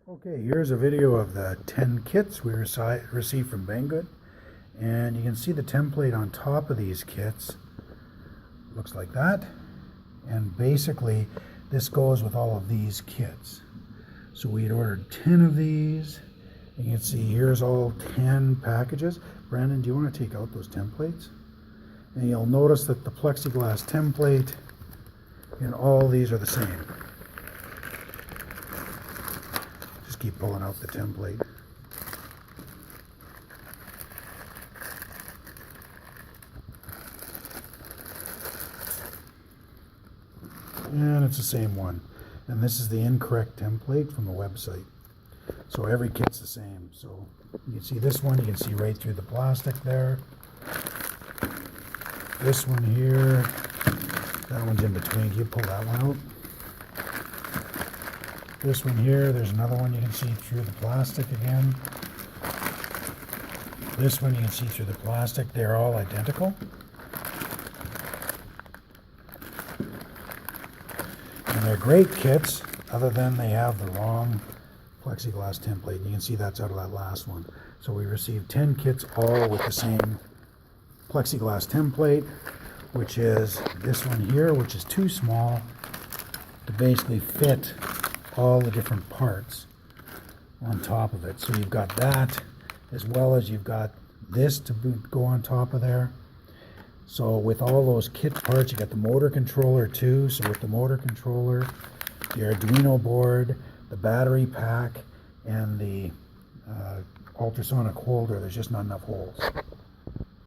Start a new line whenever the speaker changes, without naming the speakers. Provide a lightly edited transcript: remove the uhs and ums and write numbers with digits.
Okay, here's a video of the 10 kits we received from Banggood, and you can see the template on top of these kits. Looks like that, and basically this goes with all of these kits. So we had ordered 10 of these. You can see here's all 10 packages. Brandon, do you want to take out those templates? And you'll notice that the plexiglass template in all these are the same. Just keep pulling out the template. And it's the same one. And this is the incorrect template from the website. So every kit's the same. So you can see this one, you can see right through the plastic there. This one here, that one's in between. Can you pull that one out? This one here, there's another one you can see through the plastic again. This one you can see through the plastic. They're all identical. And they're great kits, other than they have the wrong plexiglass template. You can see that's out of that last one. So we received 10 kits all with the same plexiglass template, which is this one here, which is too small to basically fit all the different parts on top of it. So you've got that, as well as you've got this to go on top of there. So with all those kit parts, you got the motor controller too. So with the motor controller, the Arduino board, the battery pack, and the ultrasonic holder, there's just not enough holes.